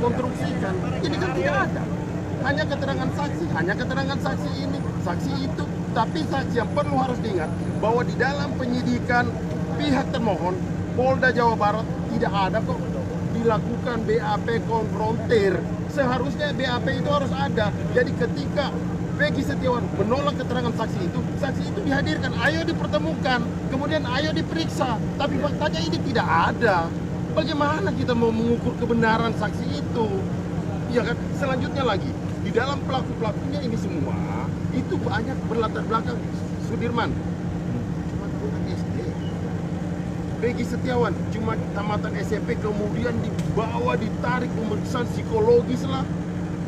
konstruksikan. Ini kan tidak ada. Hanya keterangan saksi ini, saksi itu. Tapi saksi yang perlu harus diingat bahwa di dalam penyidikan pihak termohon Polda Jawa Barat tidak ada kok dilakukan BAP konfrontir. Seharusnya BAP itu harus ada. Jadi ketika Peggy Setiawan menolak keterangan saksi itu dihadirkan, ayo dipertemukan, kemudian ayo diperiksa. Tapi faktanya ini tidak ada. Bagaimana kita mau mengukur kebenaran saksi itu? Ya kan? Selanjutnya lagi, di dalam pelaku-pelakunya ini semua itu banyak berlatar belakang Sudirman cuma tamatan SD, Peggy Setiawan cuma tamatan SMP, kemudian dibawa ditarik pemeriksaan psikologis lah,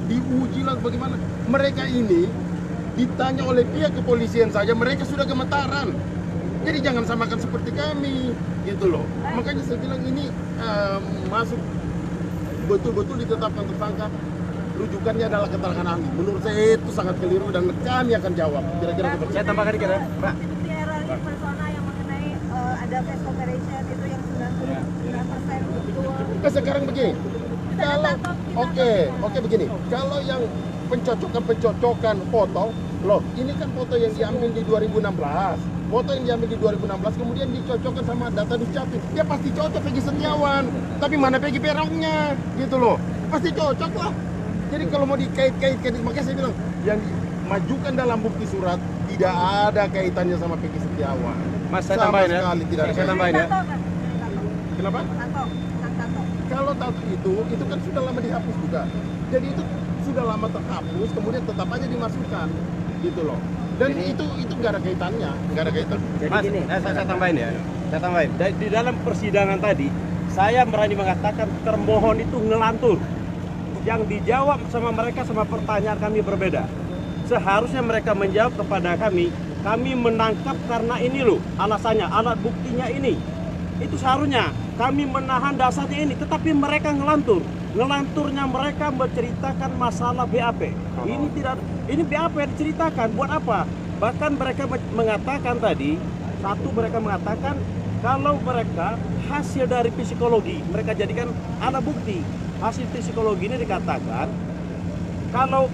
diuji lah bagaimana. Mereka ini ditanya oleh pihak kepolisian saja mereka sudah gemetaran. Jadi jangan samakan seperti kami gitu loh. Makanya saya bilang ini masuk betul-betul ditetapkan tersangka. Rujukannya adalah keterangan ahli. Menurut saya itu sangat keliru dan kami akan jawab. Kira-kira seperti saya tambahkan dikit ya, Pak. Bukti errornya persona yang mengenai ada face operation itu yang 99% betul. Sekarang begini. Kalau oke begini. Kalau yang pencocokan foto, loh ini kan foto yang diambil di 2016. Foto yang diambil di 2016 kemudian dicocokkan sama data Dukcapil. Ya pasti cocok Peggy Setiawan. Tapi mana Peggy Peronnya gitu loh. Pasti cocok lah. Jadi kalau mau dikait-kaitkan, makanya saya bilang yang dimajukan dalam bukti surat tidak ada kaitannya sama Peggy Setiawan. Mas, saya tambahin ya. Tidak ada. Saya tambahin ya. Kenapa? Tato. Kalau tato itu kan sudah lama dihapus juga. Jadi itu sudah lama terhapus, kemudian tetap aja dimasukkan, gitu loh. Dan itu nggak ada kaitannya, nggak ada kaitan. Jadi Mas, gini, saya tambahin ya. Saya tambahin. Di dalam persidangan tadi, saya berani mengatakan termohon itu ngelantur. Yang dijawab sama mereka sama pertanyaan kami berbeda. Seharusnya mereka menjawab kepada kami menangkap karena ini loh alasannya, alat buktinya ini. Itu seharusnya kami menahan dasarnya ini, tetapi mereka ngelantur. Ngelanturnya mereka menceritakan masalah BAP. Ini BAP diceritakan buat apa? Bahkan mereka mengatakan tadi, mereka mengatakan kalau mereka hasil dari psikologi, mereka jadikan alat bukti. Hasil psikologi ini dikatakan kalau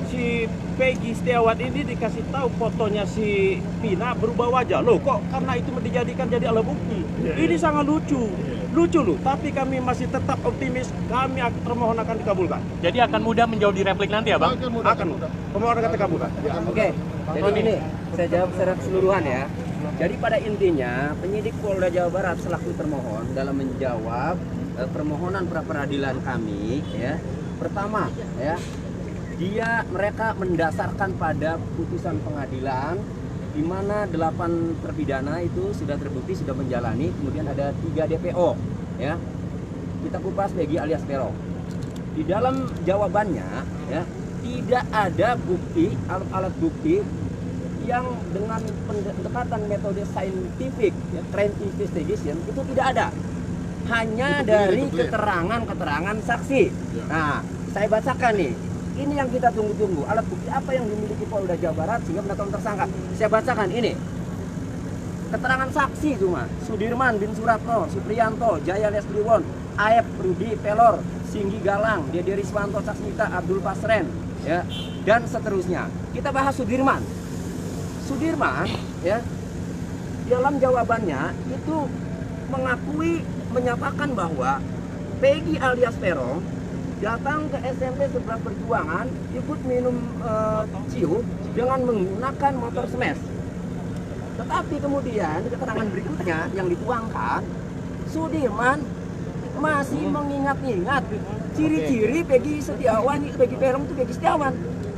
si Peggy Setiawan ini dikasih tahu fotonya si Pina berubah wajah, loh kok karena itu dijadikan jadi alat bukti. Ini sangat lucu loh, tapi kami masih tetap optimis, termohon akan dikabulkan. Jadi akan mudah menjawab di replik nanti ya Bang? Akan mudah. Termohon akan dikabulkan. Oke, jadi ini saya jawab secara keseluruhan ya. Jadi pada intinya penyidik Polda Jawa Barat selaku termohon dalam menjawab permohonan pra peradilan kami ya. Pertama ya, mereka mendasarkan pada putusan pengadilan di mana 8 terpidana itu sudah terbukti sudah menjalani, kemudian ada 3 DPO ya. Kita kupas Peggy alias Peron. Di dalam jawabannya ya, tidak ada bukti, alat bukti yang dengan pendekatan metode scientific ya, crime investigation itu tidak ada. Hanya dari keterangan saksi. Nah, saya bacakan nih. Ini yang kita tunggu-tunggu. Alat bukti apa yang dimiliki Polda Jawa Barat sehingga menetapkan tersangka. Saya bacakan ini. Keterangan saksi cuma Sudirman bin Suratno, Supriyanto, Jaya Lestliwon, Aep, Rudi, Pelor, Singgi Galang, Dede Riswanto, Saksmita, Abdul Pasren, ya, dan seterusnya. Kita bahas Sudirman. Sudirman, ya, dalam jawabannya itu menyatakan bahwa Peggy alias Peron datang ke SMP 11 Perjuangan ikut minum ciu dengan menggunakan motor smash. Tetapi kemudian di keterangan berikutnya yang dituangkan, Sudirman masih mengingat-ingat ciri-ciri Peggy Setiawan, Peggy Peron itu Peggy Setiawan,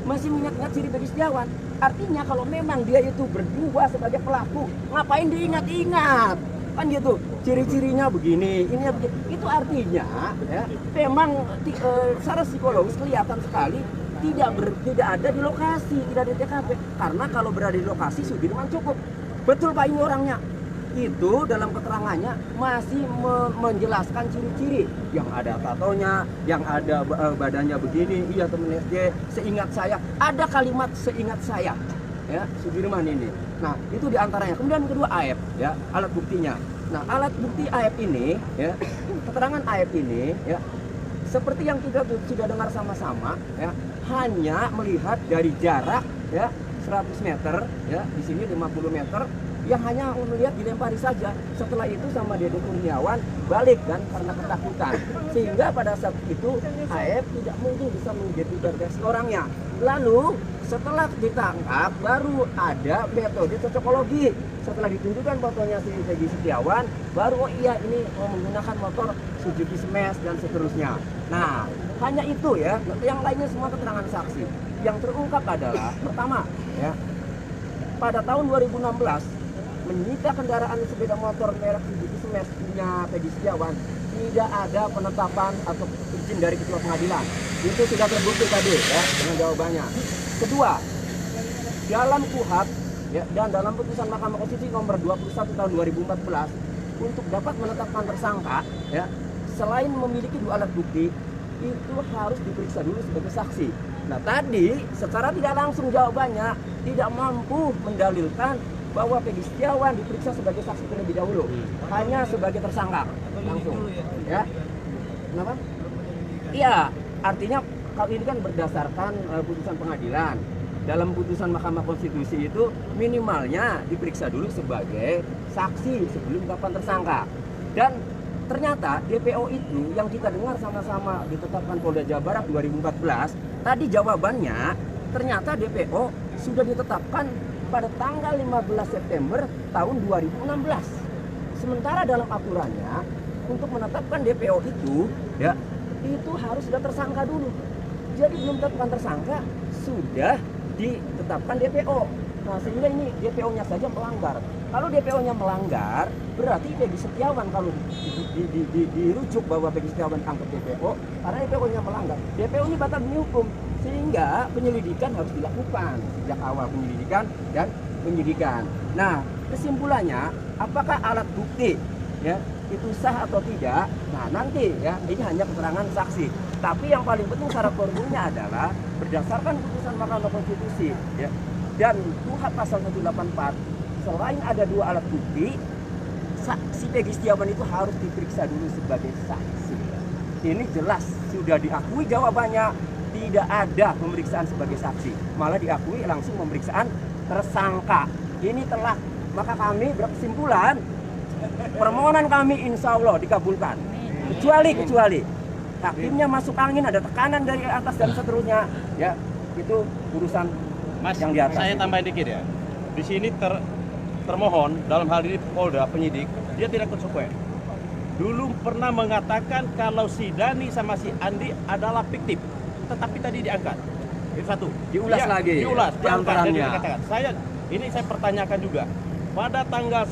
masih mengingat-ingat ciri Peggy Setiawan. Artinya kalau memang dia itu berdua sebagai pelaku, ngapain diingat-ingat? Kan gitu, ciri-cirinya begini, ini begini. Itu artinya ya, memang secara psikologis kelihatan sekali tidak ada di lokasi, tidak di TKP. Karena kalau berada di lokasi Sudirman cukup. Betul Pak, ini orangnya. Itu dalam keterangannya masih menjelaskan ciri-ciri yang ada tatonya, yang ada badannya begini. Iya temen SD, seingat saya ada kalimat seingat saya ya Sudirman ini. Nah itu diantaranya. Kemudian kedua AF ya, alat buktinya. Nah alat bukti AF ini ya, keterangan AF ini ya, seperti yang kita sudah dengar sama-sama, ya, hanya melihat dari jarak ya 100 meter, ya di sini 50 meter, yang hanya melihat dilempari saja. Setelah itu sama Dede Kurniawan balik kan karena ketakutan, sehingga pada saat itu HF tidak mungkin bisa mengidentifikasi orangnya. Lalu setelah ditangkap baru ada metode cocokologi. Setelah ditunjukkan fotonya si Peggy Setiawan, baru oh iya ini menggunakan motor Suzuki Smash dan seterusnya. Nah, hanya itu ya, yang lainnya semua keterangan saksi. Yang terungkap adalah pertama ya, pada tahun 2016 menyita kendaraan sepeda motor merek Suzuki Smash punya Peggy Setiawan, tidak ada penetapan atau izin dari ketua pengadilan. Itu sudah terbukti tadi ya dengan jawabannya. Kedua, dalam KUHP ya, dan dalam putusan Mahkamah Konstitusi nomor 21 tahun 2014 untuk dapat menetapkan tersangka ya, selain memiliki 2 alat bukti itu harus diperiksa dulu sebagai saksi. Nah tadi secara tidak langsung jawabannya tidak mampu mendalilkan bahwa Peggy Setiawan diperiksa sebagai saksi terlebih dahulu, hanya sebagai tersangka langsung ya. Kenapa? Iya, artinya kalau ini kan berdasarkan putusan pengadilan. Dalam putusan Mahkamah Konstitusi itu minimalnya diperiksa dulu sebagai saksi sebelum ditetapkan tersangka. Dan ternyata DPO itu yang kita dengar sama-sama ditetapkan Polda Jawa Barat 2014, tadi jawabannya ternyata DPO sudah ditetapkan pada tanggal 15 September tahun 2016. Sementara dalam aturannya untuk menetapkan DPO itu ya, itu harus sudah tersangka dulu. Jadi belum ditetapkan tersangka sudah ditetapkan DPO. Nah sehingga ini DPO-nya saja melanggar. Kalau DPO-nya melanggar, berarti Peggy Setiawan kalau dirujuk bahwa Peggy Setiawan tangkap DPO, karena DPO-nya melanggar, DPO ini batal demi hukum. Sehingga penyelidikan harus dilakukan sejak awal penyelidikan dan penyidikan. Nah kesimpulannya, apakah alat bukti ya itu sah atau tidak? Nah nanti ya ini hanya keterangan saksi. Tapi yang paling penting syarat formilnya adalah berdasarkan putusan Mahkamah Konstitusi ya, dan KUHP pasal 184, selain ada 2 alat bukti, saksi Peggy Setiawan itu harus diperiksa dulu sebagai saksi. Ini jelas sudah diakui jawabannya, tidak ada pemeriksaan sebagai saksi, malah diakui langsung pemeriksaan tersangka. Ini telah, maka kami berkesimpulan permohonan kami insya Allah dikabulkan, kecuali hakimnya masuk angin, ada tekanan dari atas dan seterusnya ya, itu urusan Mas, yang di atas. saya tambahin dikit ya. Di sini termohon dalam hal ini Polda penyidik, dia tidak konsekuen. Dulu pernah mengatakan kalau si Dani sama si Andi adalah fiktif, tetapi tadi diangkat. Itu satu. Diulas Ya, lagi. Diulas, diangkat dan Peran-perannya. dikatakan. Saya pertanyakan juga. Pada tanggal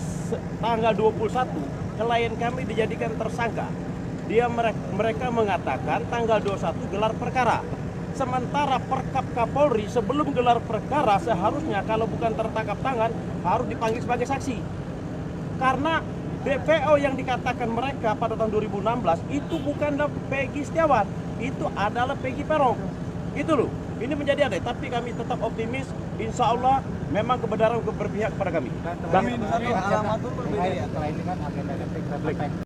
21 klien kami dijadikan tersangka. Mereka mengatakan tanggal 21 gelar perkara. Sementara Perkap Kapolri sebelum gelar perkara seharusnya kalau bukan tertangkap tangan harus dipanggil sebagai saksi. Karena DPO yang dikatakan mereka pada tahun 2016 itu bukanlah Peggy Setiawan, itu adalah Peggy Peron. Itu loh. Ini menjadi ada, tapi kami tetap optimis. Insya Allah memang kebenaran berpihak kepada kami. Tapi alamat itu berbeda ya. Selain dengan agenda